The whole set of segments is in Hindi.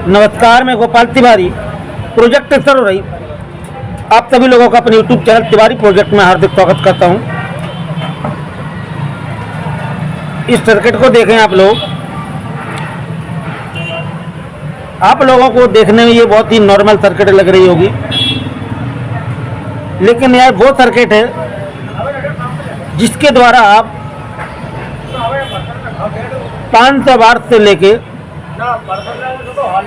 नमस्कार, मैं गोपाल तिवारी। प्रोजेक्ट सर हो रही आप सभी लोगों का अपने यूट्यूब चैनल तिवारी प्रोजेक्ट में हार्दिक स्वागत करता हूं। इस सर्किट को देखें आप लोगों को देखने में ये बहुत ही नॉर्मल सर्किट लग रही होगी, लेकिन यह वो सर्किट है जिसके द्वारा आप 500 वाट से लेके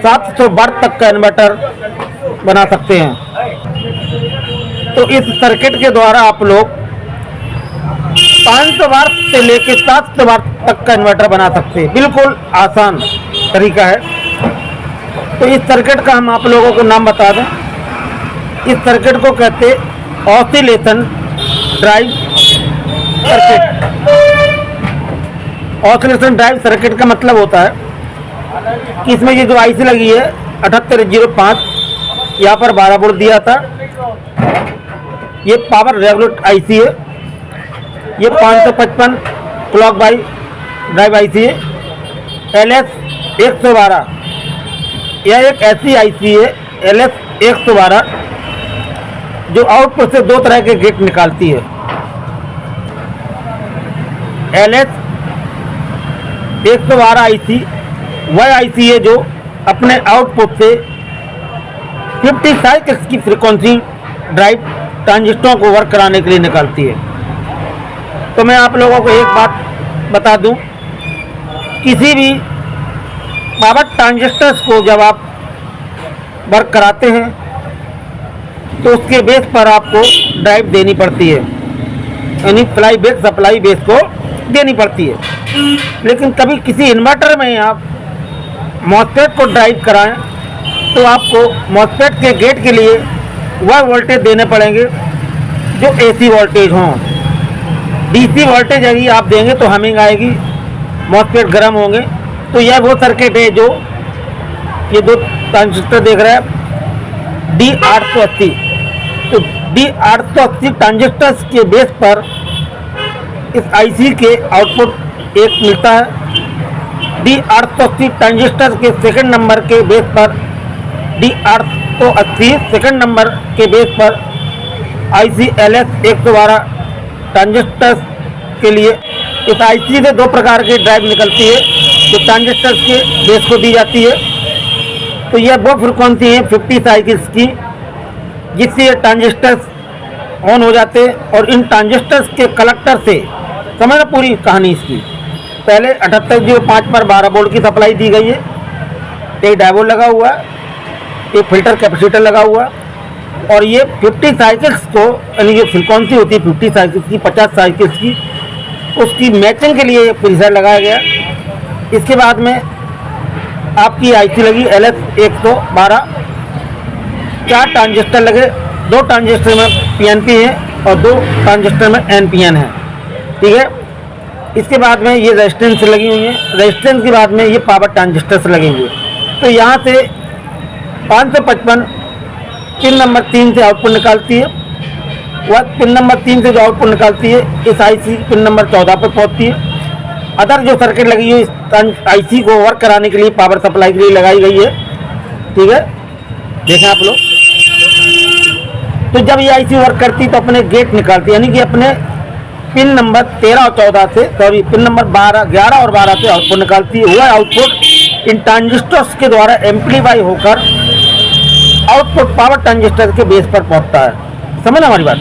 700 वाट तक का इन्वर्टर बना सकते हैं। तो इस सर्किट के द्वारा आप लोग 500 वाट से लेके 700 वाट तक का इन्वर्टर बना सकते हैं। बिल्कुल आसान तरीका है। तो इस सर्किट का हम आप लोगों को नाम बता दें। इस सर्किट को कहते हैं oscillation drive circuit. Oscillation drive circuit का मतलब होता है कि इसमें ये जो आईसी लगी है 7805, यहाँ पर 12 वोल्ट दिया था। ये पावर रेगुलेट आईसी है। ये 555 क्लॉक बाई ड्राइव आईसी है। LS 112 यह एक ऐसी आईसी है LS 112 जो आउटपुट से दो तरह के गेट निकालती है। LS 112 आईसी वह आईसी है जो अपने आउटपुट से 50 साइकिल्स की फ्रीक्वेंसी ड्राइव ट्रांजिस्टरों को वर्क कराने के लिए निकालती है। तो मैं आप लोगों को एक बात बता दूं, किसी भी पावर ट्रांजिस्टर्स को जब आप वर्क कराते हैं तो उसके बेस पर आपको ड्राइव देनी पड़ती है, यानी फ्लाई बैक सप्लाई बेस को देनी पड़ती है। लेकिन कभी किसी इन्वर्टर में आप मॉसफेट को ड्राइव कराएं तो आपको मॉसफेट के गेट के लिए वह वोल्टेज देने पड़ेंगे जो AC वोल्टेज हों। DC वोल्टेज यदि आप देंगे तो हमिंग आएगी, मॉसफेट गर्म होंगे। तो यह वो सर्किट है जो ये दो ट्रांजिस्टर देख रहे हैं D880। तो D880 ट्रांजिस्टर्स के बेस पर इस आईसी के आउटपुट एक मिलता है। D880 ट्रांजिस्टर के सेकंड नंबर के बेस पर D880 सेकंड नंबर के बेस पर आईसी LS 112 ट्रांजिस्टर्स के लिए इस आईसी से दो प्रकार की ड्राइव निकलती है जो ट्रांजिस्टर्स के बेस को दी जाती है। तो यह वो फ्रिक्वेंसी है 50 साइकिल्स की जिससे ये ट्रांजिस्टर्स ऑन हो जाते हैं। और इन ट्रांजिस्टर्स के कलेक्टर से समझना पूरी कहानी इसकी। पहले 7805 पर 12 वोल्ट की सप्लाई दी गई है। एक डायोड लगा हुआ है, एक फिल्टर कैपेसिटर लगा हुआ है, और ये 50 साइकिल्स को, यानी जो फ्रिक्वेंसी होती है 50 साइकिल्स की, 50 साइकिल्स की, उसकी मैचिंग के लिए प्रेशर लगाया गया। इसके बाद में आपकी आईसी लगी LS 112। 4 ट्रांजिस्टर लगे, 2 ट्रांजिस्टर में PNP है और 2 ट्रांजिस्टर में NPN है। ठीक है। इसके बाद में ये रेजिस्टेंस लगी हुई है। रेजिस्टेंस के बाद में ये पावर ट्रांजिस्टर्स लगे हुए। तो यहाँ से 555 पिन नंबर 3 से आउटपुट निकालती है। वह पिन नंबर 3 से जो आउटपुट निकालती है इस आईसी पिन नंबर 14 पर पहुँचती है। अदर जो सर्किट लगी हुई इस आईसी को वर्क कराने के लिए, पावर सप्लाई के लिए लगाई गई है। ठीक है, देखें आप लोग। तो जब ये आईसी वर्क करती तो अपने गेट निकालती है, यानी कि अपने पिन नंबर 13 और 14 से, सॉरी पिन नंबर 11 और 12 से आउटपुट निकालती है। वह आउटपुट इन ट्रांजिस्टर्स के द्वारा एम्पलीफाई होकर आउटपुट पावर ट्रांजिस्टर के बेस पर पहुंचता है। समझना हमारी बात।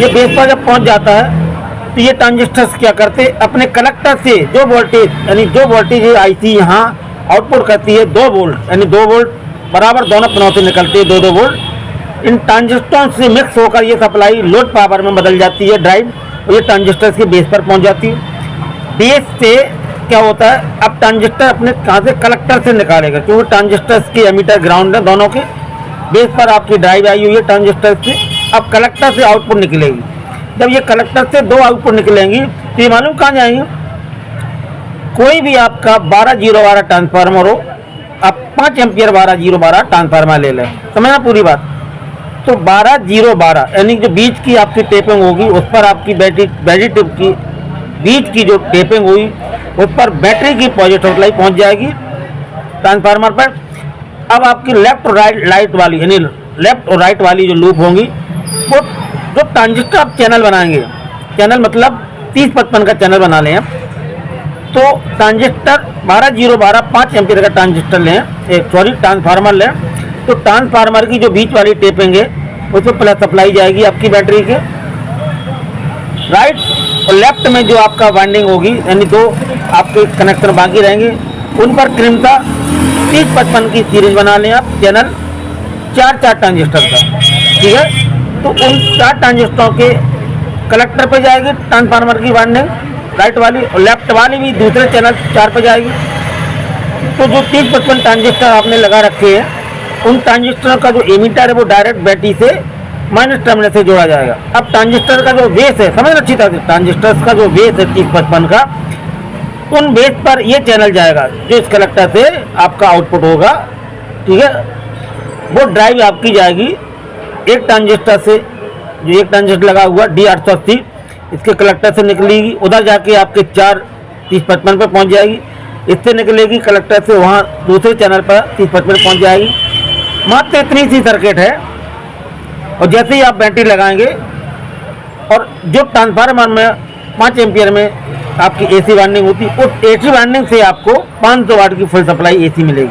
ये बेस पर जब पहुंच जाता है तो ये ट्रांजिस्टर्स क्या करते हैं, अपने कलेक्टर से जो वोल्टेज, यानी जो वोल्टेज आईसी यहाँ आउटपुट करती है 2 वोल्ट, यानी 2 वोल्ट बराबर दोनों पिनों से निकलती है 2-2 वोल्ट। इन ट्रांजिस्टरों से मिक्स होकर ये सप्लाई लोड पावर में बदल जाती है ड्राइव, और ये ट्रांजिस्टर्स के बेस पर पहुंच जाती है। बेस से क्या होता है, अब ट्रांजिस्टर अपने कहाँ से, कलेक्टर से निकालेगा, क्योंकि ट्रांजिस्टर्स की एमीटर ग्राउंड है दोनों के। बेस पर आपकी ड्राइव आई हुई है ट्रांजिस्टर से। अब कलेक्टर से आउटपुट निकलेगी। जब ये कलेक्टर से 2 आउटपुट निकलेंगी तो ये मालूम कहाँ जाएंगे, कोई भी आपका 12012 ट्रांसफार्मर हो, आप 5 एम्पियर 12012 ट्रांसफार्मर ले लें। समझना पूरी बात। तो 12012 यानी जो बीच की आपकी टेपिंग होगी उस पर आपकी बैटरी टिप की बीच की जो टेपिंग हुई उस पर बैटरी की पॉजिटिव सप्लाई पहुंच जाएगी ट्रांसफार्मर पर। अब आपकी लेफ्ट और राइट वाली यानी लेफ्ट और राइट वाली जो लूप होंगी, वो जो ट्रांजिस्टर आप चैनल बनाएंगे, चैनल मतलब 30-55 का चैनल बना लें आप, तो ट्रांजिस्टर 12 5 एम्पीयर का ट्रांजिस्टर लें, ट्रांसफार्मर लें। तो ट्रांसफार्मर की जो बीच वाली टेपिंग है उसमें प्लस सप्लाई जाएगी आपकी बैटरी के। राइट और लेफ्ट में जो आपका वाइंडिंग होगी यानी दो आपके कनेक्शन बाकी रहेंगे, उन पर क्रमशः 30-55 की सीरीज बना लें आप चैनल 4 ट्रांजिस्टर का, ठीक है। तो उन 4 ट्रांजिस्टरों के कलेक्टर पे जाएगी ट्रांसफार्मर की वाइंडिंग राइट वाली, और लेफ्ट वाली भी दूसरे चैनल 4 पे जाएगी। तो जो 30-55 ट्रांजिस्टर आपने लगा रखे हैं, उन ट्रांजिस्टरों का जो एमीटर है वो डायरेक्ट बैटरी से माइनस टर्मिनल से जोड़ा जाएगा। अब ट्रांजिस्टर का जो बेस है, समझ अच्छी तरह से, ट्रांजिस्टर का जो बेस है 30-55 का, उन बेस पर ये चैनल जाएगा जो इस कलेक्टर से आपका आउटपुट होगा, ठीक है। वो ड्राइव आपकी जाएगी एक ट्रांजिस्टर से, जो एक ट्रांजिस्टर लगा हुआ D880 इसके कलेक्टर से निकलेगी, उधर जाके आपके 4 30-55 पर पहुंच जाएगी, इससे निकलेगी कलेक्टर से वहाँ दूसरे चैनल पर 30-55 पहुंच जाएगी। मात्र इतनी सी सर्किट है। और जैसे ही आप बैटरी लगाएंगे और जो ट्रांसफार्मर में 5 एम्पियर में आपकी एसी वाइंडिंग होती है, उस एसी वाइंडिंग से आपको 500 वाट की फुल सप्लाई एसी मिलेगी।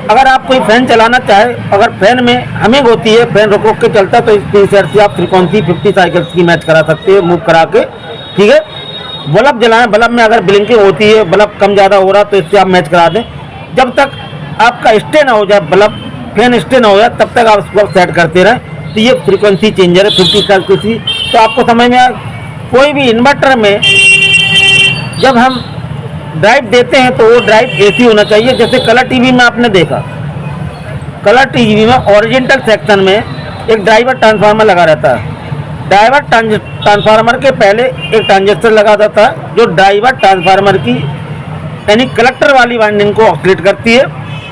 अगर आप कोई फैन चलाना चाहे, अगर फैन में हमिंग होती है, फैन रुक के चलता है, तो इस सेट से आप फ्रीक्वेंसी 50 साइकिल्स की मैच करा सकते हैं मूव करा के, ठीक है। बल्ब जलाएं, बल्ब में अगर ब्लिंकिंग होती है, बल्ब कम ज़्यादा हो रहा तो इससे आप मैच करा दें। जब तक आपका स्टे ना हो जाए, बल्ब फैन स्टे ना हो जाए, तब तक आप उसको सेट करते रहें। तो ये फ्रीक्वेंसी चेंजर है 50 साइकिल की। तो आपको समझ में आए, कोई भी इन्वर्टर में जब हम ड्राइव देते हैं तो वो ड्राइव एसी होना चाहिए। जैसे कलर टीवी में आपने देखा, कलर टीवी में ओरिजेंटल सेक्शन में एक ड्राइवर ट्रांसफार्मर लगा रहता है। ड्राइवर ट्रांसफार्मर के पहले एक ट्रांजिस्टर लगा रहता है जो ड्राइवर ट्रांसफार्मर की यानी कलेक्टर वाली वाइंडिंग को ऑक्सीडेट करती है,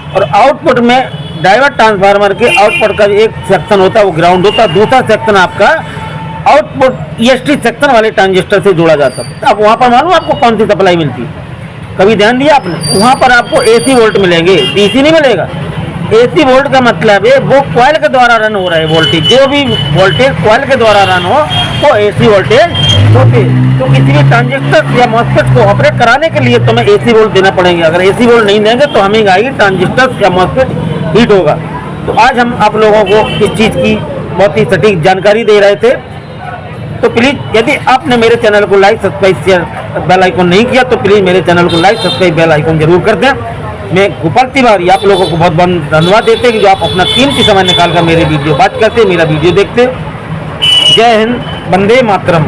और आउटपुट में ड्राइवर ट्रांसफार्मर के आउटपुट का एक सेक्शन होता है वो ग्राउंड होता है, दूसरा सेक्शन आपका आउटपुट EST सेक्शन वाले ट्रांजिस्टर से जोड़ा जाता है। अब वहाँ पर मालूम आपको कौन सी सप्लाई मिलती है, कभी ध्यान दिया आपने? वहाँ पर आपको AC वोल्ट मिलेंगे, DC नहीं मिलेगा। AC वोल्ट का मतलब है वो कॉइल के द्वारा रन हो रहा है वोल्टेज, जो भी वोल्टेज कॉइल के द्वारा रन हो वो AC वोल्टेज होती है। तो किसी भी ट्रांजिस्टर या मॉसफेट को ऑपरेट कराने के लिए तुम्हें AC वोल्ट देना पड़ेंगे। अगर AC वोल्ट नहीं देंगे तो हमें आएगी, ट्रांजिस्टर या मॉसफेट हीट होगा। तो आज हम आप लोगों को इस चीज़ की बहुत ही सटीक जानकारी दे रहे थे। तो प्लीज़ यदि आपने मेरे चैनल को like subscribe share bell icon नहीं किया तो प्लीज़ मेरे चैनल को लाइक सब्सक्राइब बेल आइकन जरूर कर दें। मैं गोपाल तिवारी आप लोगों को बहुत बहुत धन्यवाद देते हैं कि जो आप अपना कीमती समय निकाल कर मेरे वीडियो बात करते, मेरा वीडियो देखते। जय हिंद, वंदे मातरम।